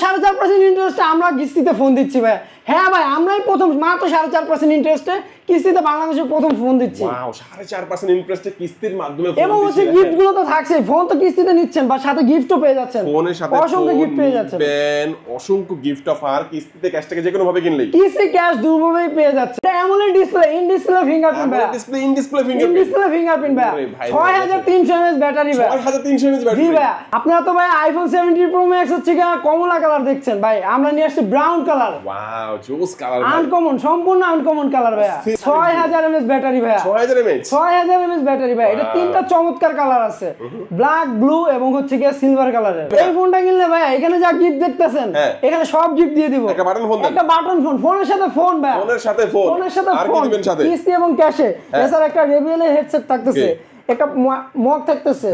4.5% ইন্টারেস্টে আমরা কিস্তিতে ফোন দিচ্ছি ভাই। হ্যাঁ ভাই, আমরাই প্রথম মাত্র 4.5% ইন্টারেস্টে কিস্তিতে বাংলাদেশে প্রথম ফোন দিচ্ছি। ওয়াও, 4.5% ইন্টারেস্টে কিস্তির মাধ্যমে ফোন এবং হচ্ছে দিচ্ছেন। গিফট গুলো তো থাকছে, ফোন তো কিস্তিতে নিচ্ছেন বা সাথে গিফটও পেয়ে যাচ্ছেন, ফোনের সাথে অসংখ্য গিফট পেয়ে যাচ্ছেন, অসংখ্য গিফট অফার কিস্তিতে ক্যাশ থেকে যে কোনো ভাবে কিনলেই কিস্তি ক্যাশ দুভাবেই পেয়ে যাচ্ছে। এটা AMOLED display, in display fingerprint ভাই, display in display in fingerprint, display fingerprint ভাই, 6300 mAh ব্যাটারি ভাই, 6300 mAh জি ব্যাটারি। ভাই। আপনারা তো ভাই আইফোন 17 প্রো ম্যাক্স হচ্ছে কি কমলা কালার দেখছেন ভাই, আমরা নিয়ে আসছি ব্রাউন কালার। ওয়াও, জোস কালার ভাই, আনকমন, সম্পূর্ণ আনকমন কালার ভাই, 6000 mAh ব্যাটারি ভাই, 6000 mAh, 6000 mAh ব্যাটারি ভাই। এটা তিনটা চমৎকার কালার আছে, ব্ল্যাক, ব্লু এবং হচ্ছে কি সিলভার কালারের। এই ফোনটা কিনলে ভাই এখানে যা গিফট দেখতেছেন এখানে সব গিফট দিয়ে দিব। একটা বাটন ফোন দেন, একটা বাটন ফোন, ফোনের সাথে ফোন ভাই, ফোনের সাথে ফোন, ফোনের সাথে আর কি ফোন, দিবেন সাথে? কিস্তি এবং ক্যাশে। এছাড়া একটা রেভিএল এর হেডসেট থাকতেছে, একটা মগ থাকতেছে,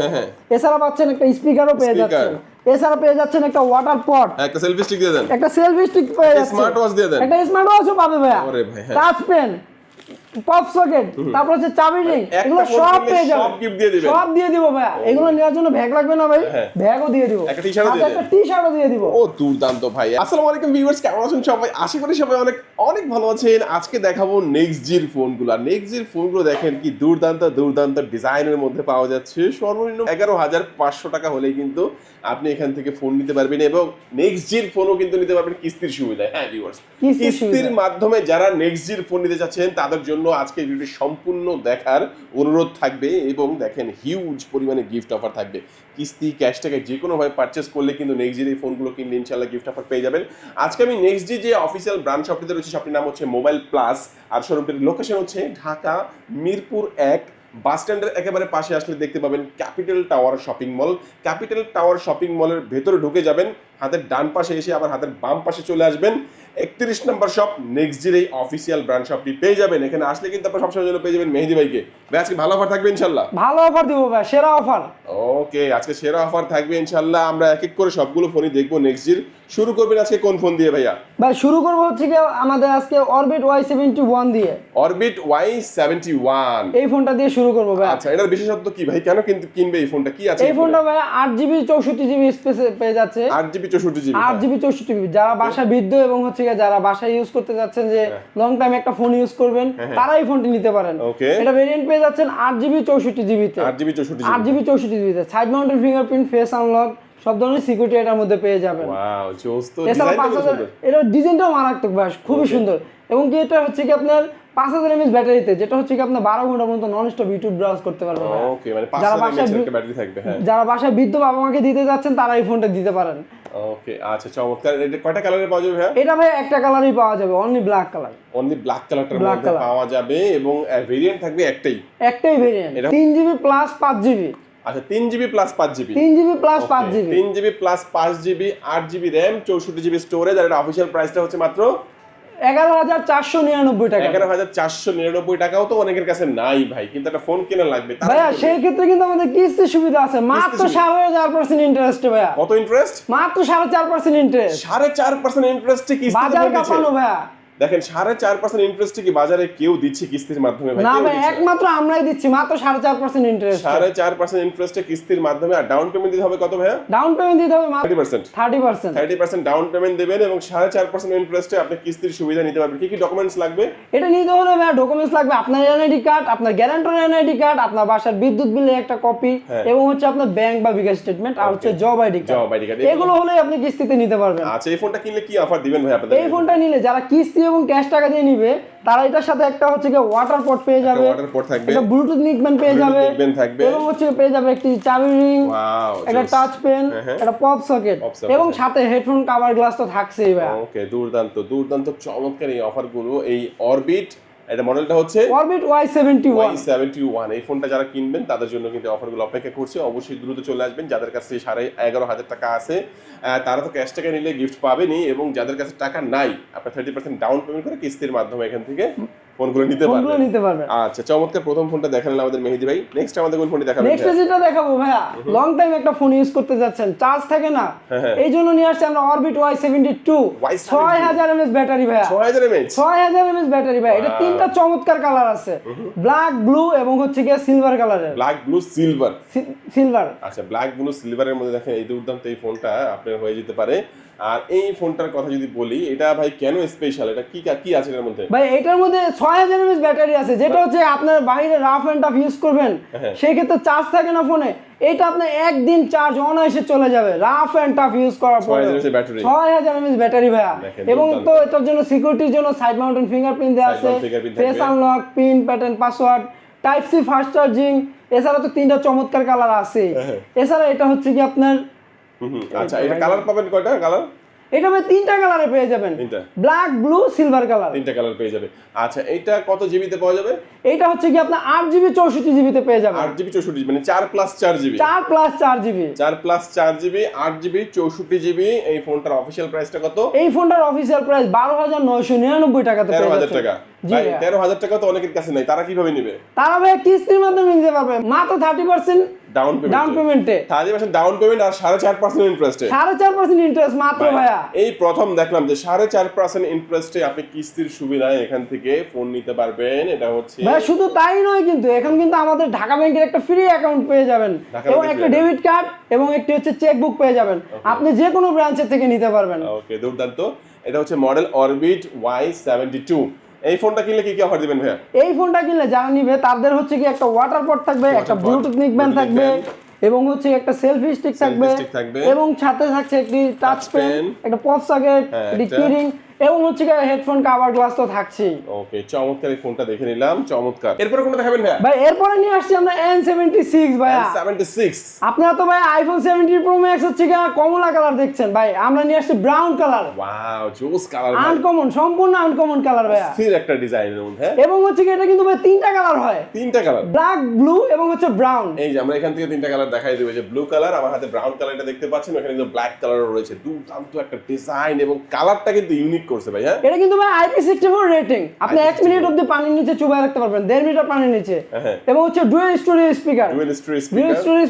এছাড়া পাচ্ছেন একটা স্পিকারও পেয়ে যাচ্ছেন, এছাড়া পেয়ে যাচ্ছেন একটা ওয়াটার পট, একটা সেলফি স্টিক দিয়ে দেন, একটা সেলফি স্টিক পেয়ে যাচ্ছেন, স্মার্ট ওয়াচ দিয়ে দেন, একটা স্মার্ট ওয়াচও পাবে ভাইয়া, ওরে ভাই, টাচ পেন, পপ সকেট, তারপর হচ্ছে চাবি রিং, এগুলো সব পেয়ে যাবেন, সব গিফট দিয়ে দিবেন, সব দিয়ে দিব ভাইয়া। এগুলো নেওয়ার জন্য ব্যাগ লাগবে না ভাই, ব্যাগও দিয়ে দিব, একটা টি-শার্টও দিয়ে একটা টি-শার্টও দিয়ে দিব। ও দুর্দান্ত ভাই। আসসালামু আলাইকুম ভিউয়ার্স, কেমন আছেন সবাই? আশা করি সবাই অনেক অনেক ভালো আছেন। আজকে দেখাবো নেক্সট জির ফোনগুলো। নেক্সট জির ফোনগুলো দেখেন কি দুর্দান্ত দুর্দান্ত ডিজাইনের মধ্যে পাওয়া যাচ্ছে। সর্বনিম্ন 11,500 টাকা হলেই কিন্তু আপনি এখান থেকে ফোন নিতে পারবেন এবং নেক্সট জির ফোনও কিন্তু নিতে পারবেন কিস্তির সুবিধায়। হ্যাঁ ভিউয়ার্স, কিস্তির মাধ্যমে যারা নেক্সট জির ফোন নিতে যাচ্ছেন তাদের জন্য আজকে ভিডিওটি সম্পূর্ণ দেখার অনুরোধ থাকবে এবং দেখেন হিউজ পরিমাণে গিফট অফার থাকবে। কিস্তি ক্যাশ টাকা যে কোনোভাবে পারচেস করলে কিন্তু নেক্সট জির এই ফোনগুলো কিনলে ইনশাল্লাহ গিফট অফার পেয়ে যাবেন। আজকে আমি নেক্সট জি যে অফিসিয়াল ব্রাঞ্চ শপটিতে রয়েছে, শপটির নাম হচ্ছে মোবাইল প্লাস, আর শোরুমটির লোকেশন হচ্ছে ঢাকা মিরপুর 1 বাস স্ট্যান্ডের একেবারে পাশে আসলে দেখতে পাবেন capital tower shopping mall. Capital tower shopping মলের ভেতরে ঢুকে যাবেন, হাতের ডান পাশে এসে আবার হাতের বাম পাশে চলে আসবেন, 31 নম্বর শপ নেক্সট জির এই অফিসিয়াল ব্রাঞ্চ শপটি পেয়ে যাবেন। এখানে আসলে কিন্তু আপনারা সবসময় জন্য পেয়ে যাবেন মেহেদি ভাইকে। ভাই আজকে ভালো অফার থাকবে ইনশাল্লাহ? ভালো অফার দিব ভাই, সেরা অফার। ওকে, আজকে সেরা অফার থাকবে ইনশাল্লাহ। আমরা এক এক করে সবগুলো ফোনই দেখবো নেক্সট জির। শুরু করবেন আজকে কোন ফোন দিয়ে ভাইয়া? ভাই শুরু করবো হচ্ছে কি আমাদের আজকে অরবিট Y71 দিয়ে। অরবিট Y71 এই ফোনটা দিয়ে শুরু করবো ভাই। আচ্ছা, এটার বিশেষত্ব কি ভাই? কেন কিন্তু কিনবে এই ফোনটা? কি আছে এই ফোনটা ভাই 8GB 64GB স্পেস পেয়ে যাচ্ছে। 8GB 64GB 8GB 64GB যারা বাসা বৃদ্ধ এবং হচ্ছে কি যারা বাসায় ইউজ করতে যাচ্ছেন যে লং টাইম একটা ফোন ইউজ করবেন তারা এই ফোনটি নিতে পারেন। এটা ভেরিয়েন্ট পেয়ে যাচ্ছেন 8GB 64GB তে। 8GB 64GB তে side mounted fingerprint, face unlock, সব ধরনের সিকিউরিটি এটার মধ্যে পেয়ে যাবেন। ওয়াও, জোস তো। এছাড়া 5000 এটা ডিজাইনটাও মারাত্মক ভাই, খুবই সুন্দর। এবং কি এটা হচ্ছে কি আপনার 5000 mAh ব্যাটারিতে, যেটা হচ্ছে কি আপনার 12 ঘন্টা পর্যন্ত নন স্টপ ইউটিউব ব্রাউজ করতে পারবেন। ওকে, মানে 5000 mAh এর ব্যাটারি থাকবে। হ্যাঁ, যারা বাসায় বৃদ্ধ বাবা মাকে দিতে যাচ্ছেন তারা এই ফোনটা দিতে পারেন। ওকে, আচ্ছা চমৎকার। এটা কয়টা কালারে পাওয়া যাবে ভাই? এটা ভাই একটা কালারই পাওয়া যাবে, only black colour. Only black কালারটার মধ্যে পাওয়া যাবে এবং ভেরিয়েন্ট থাকবে একটাই ভেরিয়েন্ট 3GB প্লাস 5GB। আচ্ছা, 3GB plus 5GB, 3GB plus 5GB, 3GB plus 5GB, 8GB RAM, 64GB storage. আর এটা অফিশিয়াল প্রাইসটা হচ্ছে মাত্র 11,499 টাকা। 11,499 টাকাও তো অনেকের কাছে নাই ভাই, কিন্তু একটা ফোন কেনা লাগবে। ভাইয়া সেই ক্ষেত্রে কিন্তু আমাদের কিস্তির সুবিধা আছে, মাত্র 4.5% ইন্টারেস্ট ভাইয়া। কত ইন্টারেস্ট? মাত্র 4.5% ইন্টারেস্ট। 4.5% ইন্টারেস্টে কিস্তি বাজার কাঁপানো ভাইয়া। দেখেন 4.5% ইন্টারেস্টে কি বাজারে কেউ দিচ্ছে কিস্তির মাধ্যমে ভাই? না ভাই, একমাত্র আমরাই দিচ্ছি মাত্র 4.5% ইন্টারেস্ট। 4.5% ইন্টারেস্টে কিস্তির মাধ্যমে। আর ডাউন পেমেন্ট দিতে হবে কত ভাইয়া? ডাউন পেমেন্ট দিতে হবে মাত্র 30%। 30% ডাউন পেমেন্ট দিবেন এবং 4.5% ইন্টারেস্টে আপনি কিস্তির সুবিধা নিতে পারবেন। কি কি ডকুমেন্টস লাগবে? এটা নিতে হলে ভাইয়া ডকুমেন্টস লাগবে আপনার এনআইডি কার্ড, আপনার গ্যারান্টর এনআইডি কার্ড, আপনার বাসার বিদ্যুৎ বিলের একটা কপি এবং হচ্ছে আপনার ব্যাংক বা বিকাশ স্টেটমেন্ট, আর হচ্ছে জব আইডি কার্ড। এগুলো হলে আপনি কিস্তিতে নিতে পারবেন। আচ্ছা, এই ফোনটা কিনলে কি অফার দিবেন ভাই আপনাদের? এই ফোনটা নিলে যারা কিস্তি এবং ক্যাশ টাকা দিয়ে নিবে তারা এটার সাথে একটা হচ্ছে কি ওয়াটার পট পেয়ে যাবে, ওয়াটার পট থাকবে, একটা ব্লুটুথ নিকব্যান্ড পেয়ে যাবে এবং হচ্ছে পেয়ে যাবে একটি চাবি রিং, একটা টাচ পেন, একটা পপ সকেট এবং সাথে হেডফোন কভার গ্লাস তো থাকছেই ভাই। ওকে, দুর্দান্ত দুর্দান্ত চমৎকার এই অফারগুলো। এই অরবিট, এটা মডেলটা হচ্ছে অরবিট Y71। এই ফোনটা যারা কিনবেন তাদের জন্য কিন্তু অফারগুলো অপেক্ষা করছে। অবশ্যই দ্রুত চলে আসবেন। যাদের কাছে 11,500 টাকা আছে তারা তো ক্যাশ টাকা নিলে গিফট পাবেনই, এবং যাদের কাছে টাকা নাই আপনার 30% ডাউন পেমেন্ট করে কিস্তির মাধ্যমে এখান থেকে ফোনগুলো নিতে পারবেন। আচ্ছা, চমৎকার। প্রথম ফোনটা দেখালেন আমাদের মেহেদি ভাই। নেক্সট আমাদের কোন ফোনটি দেখাবেন? নেক্সট যেটা দেখাবো ভাইয়া, লং টাইম একটা ফোন ইউজ করতে যাচ্ছেন, চার্জ থাকে না, এই জন্য নিয়ে আসছে আমরা অরবিট Y72 6000 mAh ব্যাটারি ভাইয়া। 6000 mAh ব্যাটারি ভাই। এটা তিনটা চমৎকার কালার আছে, ব্ল্যাক, ব্লু এবং হচ্ছে কি সিলভার কালারের। Black, blue, silver. সিলভার। আচ্ছা, ব্ল্যাক, ব্লু, সিলভারের মধ্যে দেখেন এই দুর্দান্ত এই ফোনটা আপনার হয়ে যেতে পারে আর এই ফোনটার কথা যদি বলি, এটা ভাই কেন স্পেশাল, এটা কি আছে এর মধ্যে? ভাই এটার মধ্যে 6000 mAh ব্যাটারি আছে, যেটা হচ্ছে আপনার বাইরে রাফ এন্ড টাফ ইউজ করবেন, সেই ক্ষেত্রে চার্জ থাকে না ফোনে, এটা আপনার একদিন চার্জ অনায়াসে চলে যাবে রাফ এন্ড টাফ ইউজ করার পরে। 6000 mAh ব্যাটারি ভাইয়া। এবং তো এটার জন্য সিকিউরিটির জন্য সাইড মাউন্টেন ফিঙ্গারপ্রিন্ট দেওয়া আছে, face unlock, pin pattern, password, type C fast charging, এছাড়া তো 3টা চমৎকার কালার আছে। এছাড়া এটা হচ্ছে কি আপনার আচ্ছা, এটা কালার পাবেন কয়টা কালার? এটা ভাই 3টা কালারে পেয়ে যাবেন, ব্ল্যাক, ব্লু, সিলভার কালার, 3টা কালার পেয়ে যাবে। আচ্ছা, এটা কত জিবিতে পাওয়া যাবে? এটা হচ্ছে কি আপনার 8GB 64GB তে পেয়ে যাবেন। 8GB 64GB মানে 4+4GB, 4+4GB, 4+4GB, 8GB 64GB। এই ফোনটার অফিশিয়াল প্রাইসটা কত? এই ফোনটার অফিশিয়াল প্রাইস 12999 টাকাতে পেয়ে যাচ্ছেন। 13000 টাকা। ভাই 13000 টাকা তো অনেকের কাছে নাই, তারা কিভাবে নেবে? তারা ভাই কিস্তির মাধ্যমে নিতে পারবে মাত্র 30% ডাউন পেমেন্টে, 30% ডাউন পেমেন্ট আর 4.5% ইন্টারেস্টে, 4.5% ইন্টারেস্ট মাত্র ভাইয়া। এই প্রথম দেখলাম যে 4.5% ইন্টারেস্টে আপনি কিস্তির সুবিধায় এখান থেকে ফোন নিতে পারবেন। এটা হচ্ছে ভাই শুধু তাই নয়, কিন্তু এখন কিন্তু আমাদের ঢাকা ব্যাংকের একটা ফ্রি অ্যাকাউন্ট পেয়ে যাবেন, এবং একটা ডেবিট কার্ড এবং একটি হচ্ছে চেকবুক পেয়ে যাবেন। আপনি যে কোনো ব্রাঞ্চের থেকে নিতে পারবেন। ওকে, দুর্দান্ত। এটা হচ্ছে মডেল অরবিট Y72। এই ফোনটা কিনলে কি কি অফার দিবেন ভাইয়া? এই ফোনটা কিনলে যারা নিবে তাদের হচ্ছে কি একটা ওয়াটার পট থাকবে, একটা ব্লুটুথ নিকব্যান্ড থাকবে, এবং হচ্ছে একটা সেলফি স্টিক থাকবে, এবং সাথে থাকছে একটি টাচ পেন, একটা পপ সকেট, একটি কিরিং, এবং হচ্ছে কি হেডফোন কভার গ্লাস তো থাকছেই। ওকে, চমৎকার। এই ফোনটা দেখে নিলাম, চমৎকার। এরপর কোনটা দেখাবেন ভাই? ভাই এরপরে নিয়ে আসছি আমরা N76 ভাইয়া। N76 আপনারা তো ভাই আইফোন 17 প্রো ম্যাক্স হচ্ছে কি কমলা কালার দেখছেন, ভাই আমরা নিয়ে আসছি ব্রাউন কালার। ওয়াও, জোস কালার, আনকমন, সম্পূর্ণ আনকমন কালার ভাইয়া। স্থির একটা ডিজাইনের মধ্যে, এবং হচ্ছে কি এটা কিন্তু ভাই 3টা কালার হয়, 3টা কালার, ব্ল্যাক, ব্লু এবং হচ্ছে ব্রাউন। এই যে আমরা এখান থেকে 3টা কালার দেখাই দেব, যে ব্লু কালার, আমার হাতে ব্রাউন কালারটা দেখতে পাচ্ছেন, ওখানে কিন্তু ব্ল্যাক কালারও রয়েছে। দুর্দান্ত একটা ডিজাইন এবং কালারটা কিন্তু ইউনিক করছে ভাই। হ্যাঁ, এটা কিন্তু ভাই IP64 রেটিং, আপনি 1 মিনিট অবধি পানির নিচে চুবায় রাখতে পারবেন, 1.5 মিটার পানির নিচে। এবং হচ্ছে ডুয়াল স্টোরি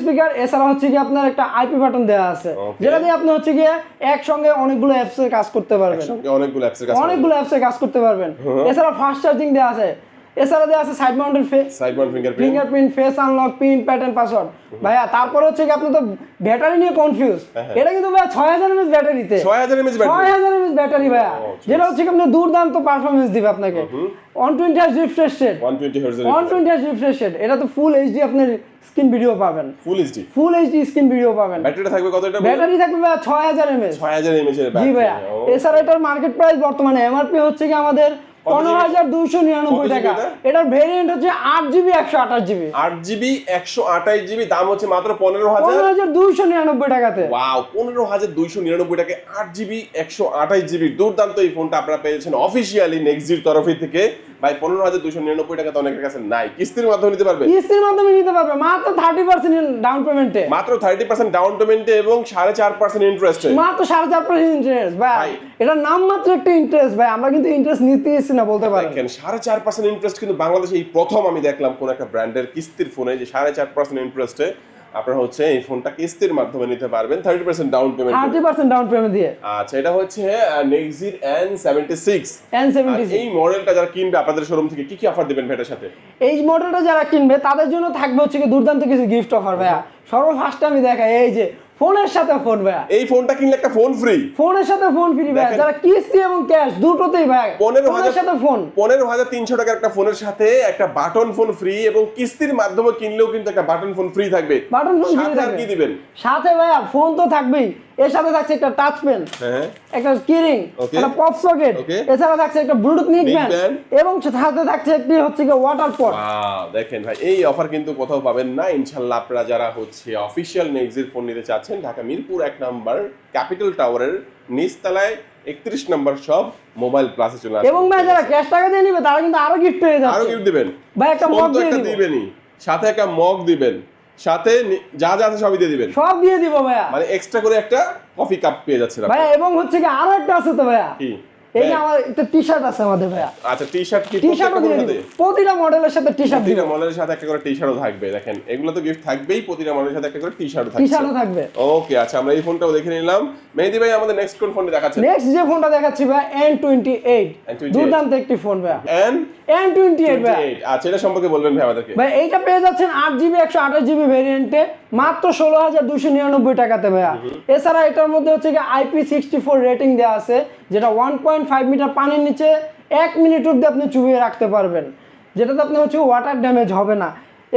স্পিকার, এছাড়া হচ্ছে কি আপনার একটা IP বাটন দেওয়া আছে, যেটা দিয়ে আপনি হচ্ছে কি একসঙ্গে অনেকগুলো অ্যাপস এর কাজ করতে পারবেন, অনেকগুলো অ্যাপস এর কাজ করতে পারবেন। এছাড়া ফাস্ট চার্জিং দেওয়া আছে, এছাড়া দেওয়া আছে side mounted fingerprint, face unlock, pin pattern, password. ভাইয়া তারপর হচ্ছে কি আপনি তো ব্যাটারি নিয়ে কনফিউজ, এটা কিন্তু ভাই 6000 mAh ব্যাটারিতে, 6000 mAh ব্যাটারি ভাইয়া, যেটা হচ্ছে কি আপনি দুর্দান্ত পারফরম্যান্স দিবে আপনাকে। 120 Hz refresh rate, 120 Hz refresh rate, এটা তো ফুল এইচডি আপনি স্ক্রিন ভিডিও পাবেন, ফুল এইচডি স্ক্রিন ভিডিও পাবেন। ব্যাটারিটা থাকবে কত? এটা ব্যাটারি থাকবে ভাই 6000 mAh, 6000 mAh এর ব্যাটারি। জি ভাইয়া। এছাড়া এটার মার্কেট প্রাইস বর্তমানে এমআরপি হচ্ছে কি আমাদের 15299 টাকা। এটার ভেরিয়েন্ট হচ্ছে 8GB 128GB, 8GB 128GB, দাম হচ্ছে মাত্র 15299 টাকাতে। ওয়াও, 15299 টাকায় 8GB 128GB দুর্দান্ত এই ফোনটা আপনারা পেয়েছেন অফিশিয়ালি নেক্সজির তরফ থেকে। ভাই 15299 টাকা তো অনেকের কাছে নাই, কিস্তির মাধ্যমে নিতে পারবে, মাত্র 30% ডাউন পেমেন্টে, মাত্র 30% ডাউন পেমেন্টে এবং 4.5% ইন্টারেস্টে, মাত্র 4.5% ইন্টারেস্ট। ভাই এটার নাম মাত্র একটা ইন্টারেস্ট, ভাই আমরা কিন্তু ইন্টারেস্ট নিতেছি না বলতে পারেন। দেখেন 4.5% ইন্টারেস্ট কিন্তু বাংলাদেশে এই প্রথম আমি দেখলাম কোন একটা ব্র্যান্ডের কিস্তির ফোনে যে 4.5% ইন্টারেস্টে আপনারা হচ্ছে এই ফোনটা কিস্তির মাধ্যমে নিতে পারবেন 30% ডাউন পেমেন্ট, 30% ডাউন পেমেন্ট দিয়ে। আচ্ছা, এটা হচ্ছে নেক্সজির N76। এই মডেলটা যারা কিনবে আপনাদের শোরুম থেকে কি কি অফার দিবেন ভাইটার সাথে? এই মডেলটা যারা কিনবে তাদের জন্য থাকবে হচ্ছে কি দুর্দান্ত কিছু গিফট অফার ভাইয়া। সর্বফার্স্ট আমি দেখাই, এই যে ফোনের সাথে ফোন ভাইয়া, এই ফোনটা কিনলে একটা ফোন ফ্রি, ফোনের সাথে ফোন ফ্রি ভাইয়া, যারা কিস্তি এবং ক্যাশ দুটোতেই ভাই, ফোনের সাথে ফোন 15300 টাকার একটা ফোনের সাথে একটা বাটন ফোন ফ্রি, এবং কিস্তির মাধ্যমে কিনলেও কিন্তু একটা বাটন ফোন ফ্রি থাকবে। বাটন ফোন ফ্রি থাকবে, কি দিবেন সাথে ভাইয়া? ফোন তো থাকবেই, এর সাথে থাকছে একটা টাচ পেন, একটা কিরিং, একটা পপ সকেট, এছাড়া থাকছে একটা ব্লুটুথ নিকব্যান্ড, এবং সাথে থাকছে একটি হচ্ছে কি ওয়াটার পট। ওয়াও, দেখেন ভাই এই অফার কিন্তু কোথাও পাবেন না ইনশাআল্লাহ। আপনারা যারা হচ্ছে অফিশিয়াল নেক্সজির ফোন নিতে চাচ্ছেন, ঢাকা মিরপুর 1 নম্বর ক্যাপিটাল টাওয়ারের নিচতলায় 31 নম্বর শপ মোবাইল প্লাসে চলে আসবেন। এবং ভাই যারা ক্যাশ টাকা দিয়ে নিবে তারা কিন্তু আরো গিফট পেয়ে যাচ্ছে, আরো গিফট দিবেন ভাই, একটা মগ দিয়ে দিবেনই, সাথে একটা মগ দিবেন, সাথে যা যা আছে সবই দিয়ে দিবেন, সব দিয়ে দিব ভাইয়া, মানে এক্সট্রা করে একটা কফি কাপ পেয়ে যাচ্ছেন ভাইয়া। এবং হচ্ছে কি আরো একটা আছে তো ভাইয়া, কি? এই যে আমার একটা টি-শার্ট আছে আমাদের ভাইয়া। আচ্ছা, টি-শার্ট কি? টি-শার্টও দিয়ে দিব, প্রতিটা মডেলের সাথে টি-শার্ট দিব, প্রতিটা মডেলের সাথে একটা করে টি-শার্টও থাকবে। দেখেন এগুলো তো গিফট থাকবেই, প্রতিটা মডেলের সাথে একটা করে টি-শার্টও থাকবে। ওকে, আচ্ছা আমরা এই ফোনটাও দেখে নিলাম। মেহেদী ভাই আমাদের নেক্সট কোন ফোনটা দেখাচ্ছেন? নেক্সট যে ফোনটা দেখাচ্ছি ভাই N28, দুর্দান্ত একটি ফোন ভাইয়া, N28 ভাই। আচ্ছা, এটা সম্পর্কে বলবেন ভাই আমাদেরকে। ভাই এইটা পেয়ে যাচ্ছেন 8GB 128GB ভেরিয়েন্টে, মাত্র 16,299 টাকাতে ভাইয়া। এছাড়া এটার মধ্যে হচ্ছে কি IP64 রেটিং দেওয়া আছে, যেটা 1.5 মিটার পানির নিচে 1 মিনিট অব্দি আপনি চুবিয়ে রাখতে পারবেন, যেটাতে আপনি হচ্ছে ওয়াটার ড্যামেজ হবে না।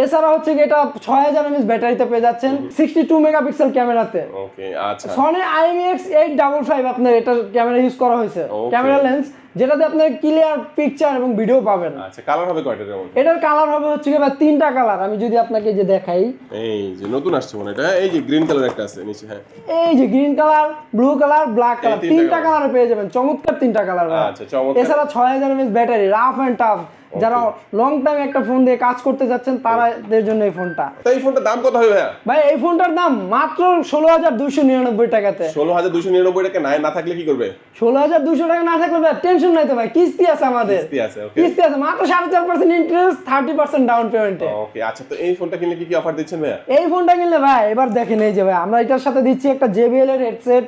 এছাড়া হচ্ছে কি এটা 6000 mAh ব্যাটারিতে পেয়ে যাচ্ছেন 62 মেগাপিক্সেল ক্যামেরাতে। ওকে আচ্ছা, সনি IMX855 আপনার এটা ক্যামেরা ইউজ করা হয়েছে, ক্যামেরা লেন্স, যেটাতে আপনার ক্লিয়ার পিকচার এবং ভিডিও পাবেন। আচ্ছা, কালার হবে কয়টার মধ্যে? এটার কালার হবে হচ্ছে কি ভাই 3টা কালার। আমি যদি আপনাকে যে দেখাই, এই যে নতুন আসছে মনে এটা, এই যে গ্রিন কালার একটা আছে নিচে, হ্যাঁ এই যে green colour, blue colour, black colour, 3টা কালারে পেয়ে যাবেন। চমৎকার 3টা কালার। আচ্ছা, চমৎকার। এছাড়া 6000 mAh battery, rough and tough, যারা লং টাইম একটা ফোন দিয়ে কাজ করতে যাচ্ছেন তাদের জন্য এই ফোনটা। তো এই ফোনটার দাম কত হবে ভাইয়া? ভাই এই ফোনটার দাম মাত্র 16,299 টাকাতে। 16,299 টাকা না থাকলে কি করবে? 16,200 টাকা না থাকলে ভাই টেনশন নাই তো ভাই, কিস্তি আছে আমাদের। কিস্তি আছে, ওকে। কিস্তি আছে মাত্র 4.5% ইন্টারেস্ট, 30% ডাউন পেমেন্টে। ওকে আচ্ছা, তো এই ফোনটা কিনলে কি অফার দিচ্ছেন ভাইয়া? এই ফোনটা কিনলে ভাই এবার দেখেন, এই যে ভাই আমরা এটার সাথে দিচ্ছি একটা JBL এর হেডসেট,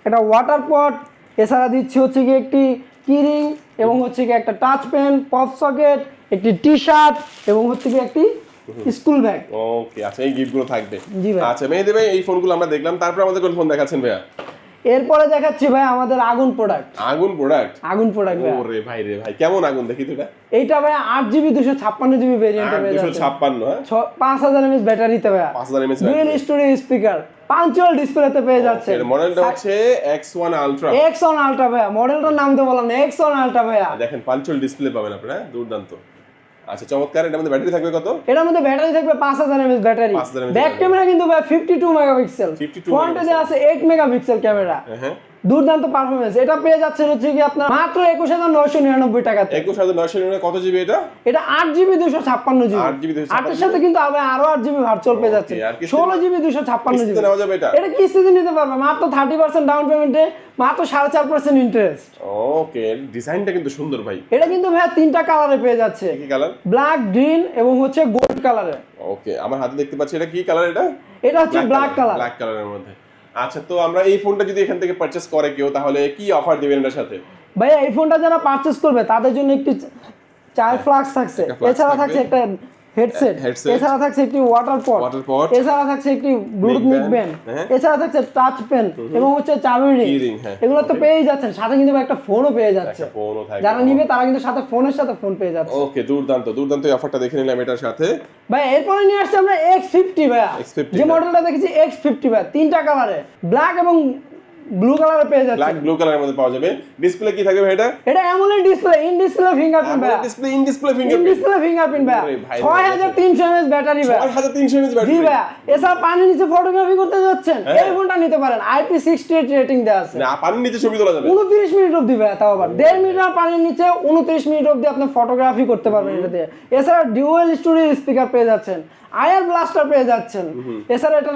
একটা ওয়াটার পট, এছাড়া দিচ্ছি হচ্ছে কি একটি কিরিং, এবং হচ্ছে কি একটা টাচ পেন, পপ সকেট, একটি টি-শার্ট, এবং হচ্ছে কি একটি স্কুল ব্যাগ। ওকে আচ্ছা, এই গিফটগুলো থাকবে। জি ভাই। আচ্ছা মেহেদি ভাই, এই ফোনগুলো আমরা দেখলাম, তারপর আমাদের কোন ফোন দেখাচ্ছেন ভাইয়া? এরপরে দেখাচ্ছি ভাই আমাদের আগুন প্রোডাক্ট। আগুন প্রোডাক্ট? আগুন প্রোডাক্ট ভাই। ওরে ভাই রে ভাই, কেমন আগুন দেখি তো এটা। এইটা ভাই 8GB 256GB ভেরিয়েন্টে পেয়ে যাচ্ছে। 256, হ্যাঁ 5000 mAh ব্যাটারিতে ভাই, 5000 mAh dual storage speaker, punctual ডিসপ্লেতে পেয়ে যাচ্ছে। এর মডেলটা হচ্ছে X1 Ultra। X1 Ultra ভাই, মডেলটার নাম তো বললাম না, X1 Ultra ভাই। দেখেন পাঞ্চুয়াল ডিসপ্লে পাবেন আপনারা, দুর্দান্ত। আচ্ছা চমৎকার। এটার মধ্যে ব্যাটারি থাকবে কত? এটার মধ্যে ব্যাটারি থাকবে 5000 mAh battery. 5000 mAh back camera কিন্তু ভাই 52 মেগাপিক্সেল, 52 ফ্রন্টে দেওয়া আছে 8 মেগাপিক্সেল ক্যামেরা। হ্যাঁ, দুর্দান্ত পারফরম্যান্স। এটা পেয়ে যাচ্ছেন হচ্ছে কি আপনার মাত্র 21999 টাকাতে। 21999 কত জিবি এটা? এটা 8GB 256GB। 8GB 256 8 এর সাথে কিন্তু আরো 8GB ভার্চুয়াল পেয়ে যাচ্ছে, 16GB 256GB। কিস্তিতে নেওয়া যাবে এটা? এটা কিস্তিতে নিতে পারবে মাত্র 30% ডাউন পেমেন্টে, মাত্র 4.5% ইন্টারেস্ট। ওকে, ডিজাইনটা কিন্তু সুন্দর ভাই। এটা কিন্তু ভাই 3টা কালারে পেয়ে যাচ্ছে, কি কালার? ব্ল্যাক, গ্রিন এবং হচ্ছে গোল্ড কালারে। ওকে, আমার হাতে দেখতে পাচ্ছি, এটা কি কালার এটা? এটা হচ্ছে ব্ল্যাক কালার। ব্ল্যাক কালারের মধ্যে। আচ্ছা, তো আমরা এই ফোনটা যদি এখান থেকে পারচেজ করে কেউ, তাহলে কি অফার দিবেন এর সাথে? ভাইয়া এই ফোনটা যারা পারচেজ করবে তাদের জন্য একটি চার ফ্লাক্স থাকছে, এছাড়া থাকছে একটা হেডসেট, এছাড়া থাকছে একটি ওয়াটার পট, এছাড়া থাকছে একটি ব্লুটুথ মিক ব্যান্ড, এছাড়া থাকছে টাচ পেন এবং হচ্ছে চাবি রিং। এগুলো তো পেয়েই যাচ্ছেন, সাথে কিন্তু একটা ফোনও পেয়ে যাচ্ছে। যারা নিবে তারা কিন্তু সাথে ফোনের সাথে ফোন পেয়ে যাচ্ছে। ওকে, দুর্দান্ত দুর্দান্ত এই অফারটা দেখে নিলাম এটার সাথে। ভাই এরপরে নিয়ে আসছে আমরা X50 ভাইয়া। যে মডেলটা দেখেছি X50 ভাই, 3টা কালারে, ব্ল্যাক এবং ব্লু কালারে পেয়ে যাচ্ছে। ব্ল্যাক ব্লু কালারের মধ্যে পাওয়া যাবে। ডিসপ্লে কি থাকবে ভাই এটা? এটা AMOLED display, in display fingerprint ভাই। Display in display in display fingerprint ভাই। 6300 mAh ব্যাটারি ভাই। 6300 mAh ব্যাটারি। জি ভাই। এছাড়া পানির নিচে ফটোগ্রাফি করতে যাচ্ছেন, এই ফোনটা নিতে পারেন। IP68 রেটিং দেওয়া আছে। না, পানির নিচে ছবি তোলা যাবে। 29 মিনিট অবধি ভাই, তাও আবার 1.5 মিনিট পানির নিচে 29 মিনিট অবধি আপনি ফটোগ্রাফি করতে পারবেন এটা দিয়ে। এছাড়া ডুয়াল স্টোরেজ স্পিকার পেয়ে যাচ্ছেন, আয়ার ব্লাস্টার পেয়ে যাচ্ছেন। এছাড়া এটা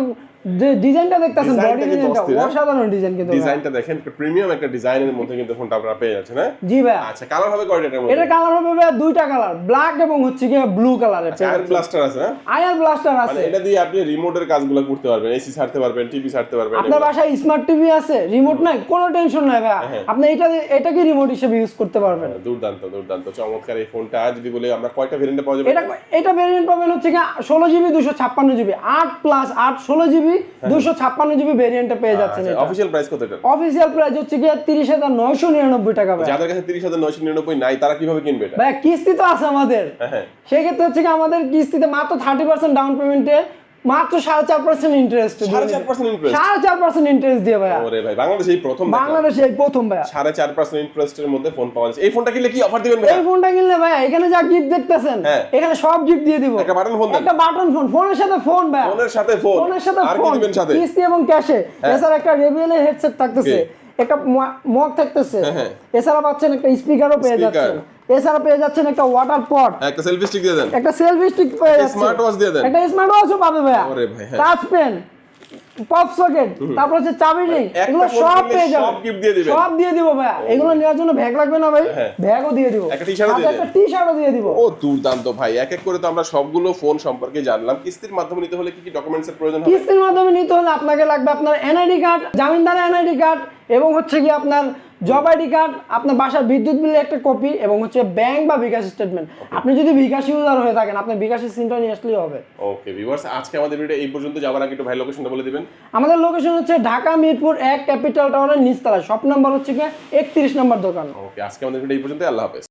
যে ডিজাইনটা দেখতেছেন, বডি ডিজাইনটা অসাধারণ ডিজাইন কিন্তু। ডিজাইনটা দেখেন, একটা প্রিমিয়াম একটা ডিজাইনের মধ্যে কিন্তু ফোনটা আপনারা পেয়ে যাচ্ছেন, হ্যাঁ? জি ভাই। আচ্ছা, কালার হবে কয়টা এটার মধ্যে? এটা কালার হবে ভাই 2টা কালার, ব্ল্যাক এবং হচ্ছে কি ব্লু কালারের। আয়ার ব্লাস্টার আছে, হ্যাঁ? আয়ার ব্লাস্টার আছে। মানে এটা দিয়ে আপনি রিমোটের কাজগুলো করতে পারবেন, এসি ছাড়তে পারবেন, টিভি ছাড়তে পারবেন। আপনার বাসায় স্মার্ট টিভি আছে, রিমোট নাই, কোনো টেনশন নাই ভাই, আপনি এটাকে রিমোট হিসেবে ইউজ করতে পারবেন। দুর্দান্ত দুর্দান্ত চমৎকার এই ফোনটা। যদি বলে আমরা কয়টা ভেরিয়েন্টে পাওয়া যাবে? এটা ভেরিয়েন্ট পাবেন হচ্ছে কি 16GB 256GB, 8+8 16GB 256GB ভেরিয়েন্টে পেয়ে যাচ্ছেন। এটা অফিশিয়াল প্রাইস কত এটা? অফিশিয়াল প্রাইস হচ্ছে কি 30,999 টাকা ভাই। যাদের কাছে 30,999 নাই তারা কিভাবে কিনবে এটা? ভাই কিস্তি তো আছে আমাদের, সেই ক্ষেত্রে হচ্ছে কি আমাদের কিস্তিতে মাত্র 30% ডাউন পেমেন্টে মাত্র 4.5% ইন্টারেস্ট। 4.5% ইন্টারেস্ট দিয়ে ভাই। ওরে ভাই, বাংলাদেশে এই প্রথম, বাংলাদেশে এই প্রথম ভাই 4.5% ইন্টারেস্টের মধ্যে ফোন পাওয়া যাচ্ছে। এই ফোনটা কিনলে কি অফার দিবেন ভাই? এই ফোনটা কিনলে ভাই এখানে যা গিফট দেখতেছেন, এখানে সব গিফট দিয়ে দিব। একটা বাটন ফোন দেন। একটা বাটন ফোন, ফোনের সাথে ফোন ভাই, ফোনের সাথে ফোন, ফোনের সাথে আর কি দিবেন সাথে? কিস্তি এবং ক্যাশে। এছাড়া একটা JBL এর হেডসেট থাকতেছে, একটা মগ থাকতেছে, এছাড়া পাচ্ছেন একটা স্পিকারও পেয়ে যাচ্ছেন, এছাড়া পেয়ে যাচ্ছেন একটা ওয়াটার পট, একটা সেলফি স্টিক দিয়ে দেন, একটা সেলফি স্টিক পেয়ে যাচ্ছেন, স্মার্ট ওয়াচ দিয়ে দেন, একটা স্মার্ট ওয়াচও পাবে ভাই। ওরে ভাই, টাচ পেন, পপ সকেট, তারপর হচ্ছে চাবি রিং, এগুলো সব পেয়ে যাবেন, সব গিফট দিয়ে দিবেন। সব দিয়ে দিব ভাই। এগুলো নেওয়ার জন্য ব্যাগ লাগবে না ভাই, ব্যাগও দিয়ে দিব, একটা টি-শার্টও দিয়ে দেন, একটা টি-শার্টও দিয়ে দিব। ও দুর্দান্ত ভাই। এক এক করে তো আমরা সবগুলো ফোন সম্পর্কে জানলাম। কিস্তির মাধ্যমে নিতে হলে কি কি ডকুমেন্টসের প্রয়োজন হবে? কিস্তির মাধ্যমে নিতে হলে আপনাকে লাগবে আপনার NID কার্ড, জামিনদার NID কার্ড, এবং হচ্ছে কি আপনার জব আইডি কার্ড, আপনার বাসার বিদ্যুৎ বিলের একটা কপি এবং হচ্ছে ব্যাংক বা বিকাশ স্টেটমেন্ট। আপনি যদি বিকাশ ইউজার হয়ে থাকেন আপনার বিকাশের সিমটা নিয়ে আসলেই হবে। ওকে ভিউয়ার্স, আজকে আমাদের ভিডিও এই পর্যন্ত। যাওয়ার আগে একটু ভাই লোকেশনটা বলে দিবেন। আমাদের লোকেশন হচ্ছে ঢাকা মিরপুর 1 ক্যাপিটাল টাওয়ারের নিচতলা, শপ নাম্বার হচ্ছে 31 নম্বর দোকান। ওকে, আজকে আমাদের ভিডিও এই পর্যন্ত। আল্লাহ হাফেজ।